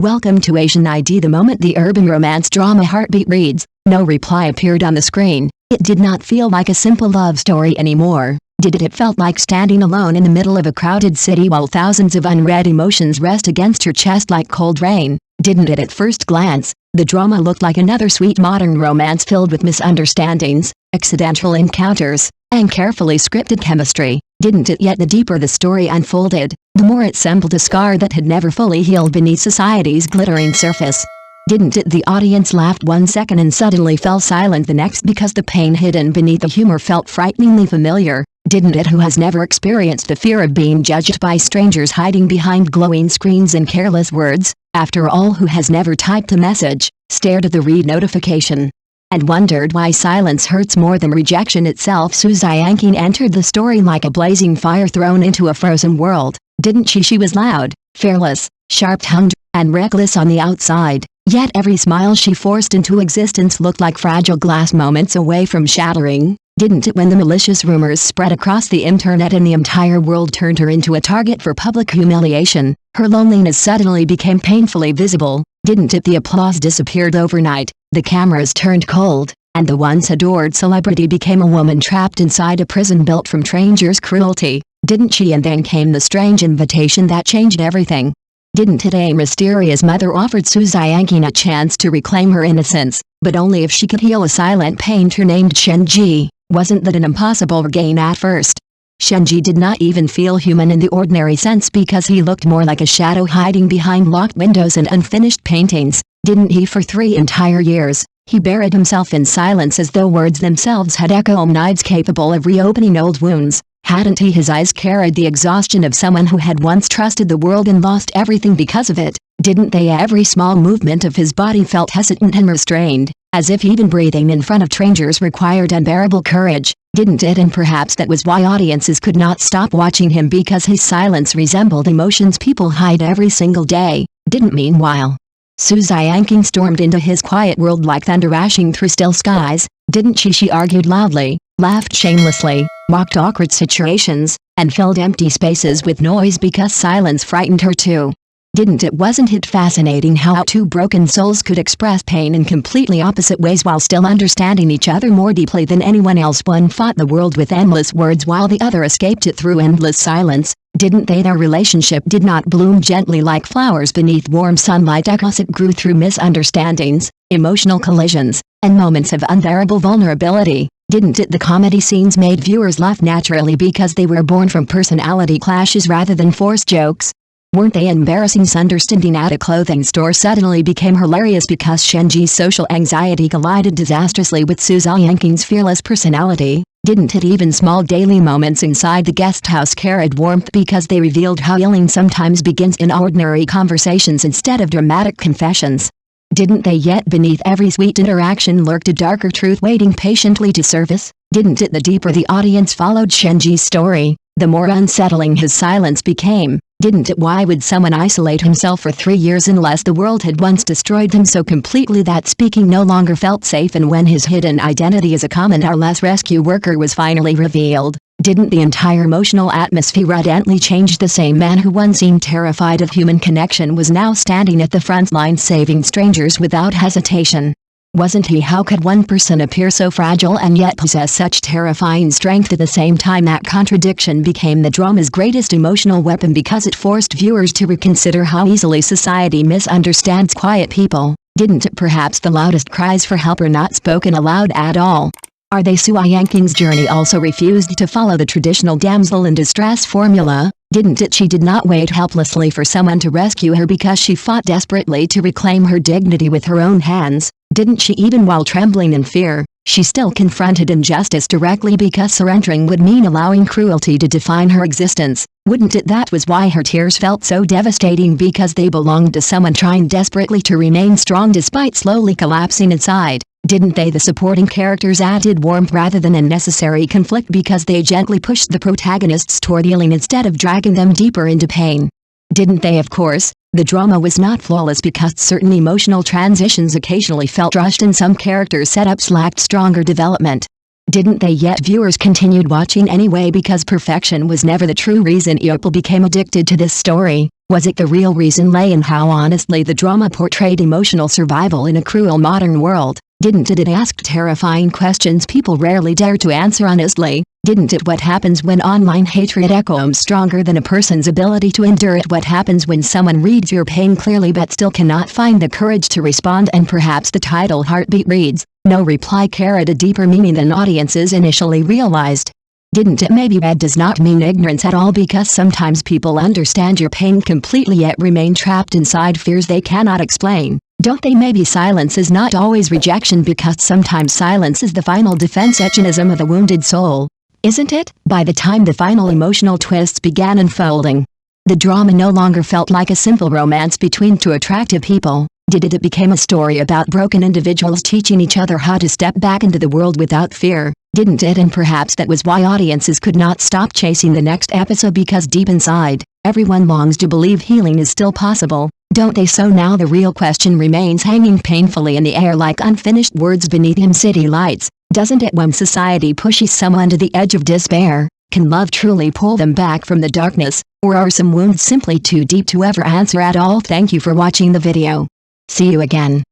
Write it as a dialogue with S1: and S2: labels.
S1: Welcome to Asian ID. The moment the urban romance drama Heartbeat reads, no reply appeared on the screen. It did not feel like a simple love story anymore, did it? It felt like standing alone in the middle of a crowded city while thousands of unread emotions rest against your chest like cold rain, didn't it? At first glance, the drama looked like another sweet modern romance filled with misunderstandings, accidental encounters, and carefully scripted chemistry, didn't it? Yet the deeper the story unfolded, the more it resembled a scar that had never fully healed beneath society's glittering surface. Didn't it? The audience laughed one second and suddenly fell silent the next because the pain hidden beneath the humor felt frighteningly familiar, didn't it? Who has never experienced the fear of being judged by strangers hiding behind glowing screens and careless words? After all, who has never typed a message, stared at the read notification, and wondered why silence hurts more than rejection itself? Hae-in entered the story like a blazing fire thrown into a frozen world, didn't she? She was loud, fearless, sharp-tongued, and reckless on the outside, yet every smile she forced into existence looked like fragile glass moments away from shattering, didn't it? When the malicious rumors spread across the internet and the entire world turned her into a target for public humiliation, her loneliness suddenly became painfully visible, didn't it? The applause disappeared overnight, the cameras turned cold, and the once adored celebrity became a woman trapped inside a prison built from strangers' cruelty, didn't she? And then came the strange invitation that changed everything. Didn't it? A mysterious mother offered Hae-in a chance to reclaim her innocence, but only if she could heal a silent painter named Shenji. Wasn't that an impossible gain at first? Shenji did not even feel human in the ordinary sense because he looked more like a shadow hiding behind locked windows and unfinished paintings, didn't he? For 3 entire years, he buried himself in silence as though words themselves had echo knives capable of reopening old wounds. Hadn't he? His eyes carried the exhaustion of someone who had once trusted the world and lost everything because of it, didn't they? Every small movement of his body felt hesitant and restrained, as if even breathing in front of strangers required unbearable courage, didn't it? And perhaps that was why audiences could not stop watching him, because his silence resembled emotions people hide every single day, didn't? Meanwhile, Hae-in stormed into his quiet world like thunder rashing through still skies, didn't she? She argued loudly, laughed shamelessly, mocked awkward situations, and filled empty spaces with noise because silence frightened her too. Didn't it? Wasn't it fascinating how 2 broken souls could express pain in completely opposite ways while still understanding each other more deeply than anyone else? One fought the world with endless words while the other escaped it through endless silence, didn't they? Their relationship did not bloom gently like flowers beneath warm sunlight because it grew through misunderstandings, emotional collisions, and moments of unbearable vulnerability, didn't it? The comedy scenes made viewers laugh naturally because they were born from personality clashes rather than forced jokes. Weren't they embarrassing? Understanding at a clothing store suddenly became hilarious because Shenji's social anxiety collided disastrously with Hae-in's fearless personality, didn't it? Even small daily moments inside the guest house carried warmth because they revealed how healing sometimes begins in ordinary conversations instead of dramatic confessions, didn't they? Yet beneath every sweet interaction lurked a darker truth waiting patiently to surface, didn't it? The deeper the audience followed Shenji's story, the more unsettling his silence became, didn't it? Why would someone isolate himself for 3 years unless the world had once destroyed him so completely that speaking no longer felt safe? And when his hidden identity as a common hourless rescue worker was finally revealed, didn't the entire emotional atmosphere evidently change? The same man who once seemed terrified of human connection was now standing at the front line saving strangers without hesitation. Wasn't he? How could one person appear so fragile and yet possess such terrifying strength at the same time? That contradiction became the drama's greatest emotional weapon because it forced viewers to reconsider how easily society misunderstands quiet people, didn't it? Perhaps the loudest cries for help are not spoken aloud at all. Are they? Hae-in's journey also refused to follow the traditional damsel in distress formula, didn't it? She did not wait helplessly for someone to rescue her because she fought desperately to reclaim her dignity with her own hands, didn't she? Even while trembling in fear, she still confronted injustice directly because surrendering would mean allowing cruelty to define her existence, wouldn't it? That was why her tears felt so devastating, because they belonged to someone trying desperately to remain strong despite slowly collapsing inside, didn't they? The supporting characters added warmth rather than unnecessary conflict because they gently pushed the protagonists toward healing instead of dragging them deeper into pain, didn't they? Of course, the drama was not flawless because certain emotional transitions occasionally felt rushed and some character setups lacked stronger development, didn't they? Yet viewers continued watching anyway because perfection was never the true reason people became addicted to this story, Was it the real reason lay in how honestly the drama portrayed emotional survival in a cruel modern world? Didn't it ask terrifying questions people rarely dare to answer honestly? Didn't it what happens when online hatred echoes stronger than a person's ability to endure it? What happens when someone reads your pain clearly but still cannot find the courage to respond? And perhaps the title Heartbeat reads, "No reply" carried a deeper meaning than audiences initially realized. Didn't it maybe red does not mean ignorance at all, because sometimes people understand your pain completely yet remain trapped inside fears they cannot explain? Don't they maybe silence is not always rejection, because sometimes silence is the final defense mechanism of the wounded soul? Isn't it? By the time the final emotional twists began unfolding, the drama no longer felt like a simple romance between two attractive people. It became a story about broken individuals teaching each other how to step back into the world without fear, didn't it? And perhaps that was why audiences could not stop chasing the next episode, because deep inside, everyone longs to believe healing is still possible, don't they? So now the real question remains hanging painfully in the air like unfinished words beneath city lights. Doesn't it? When society pushes someone to the edge of despair, can love truly pull them back from the darkness, or are some wounds simply too deep to ever answer at all? Thank you for watching the video. See you again.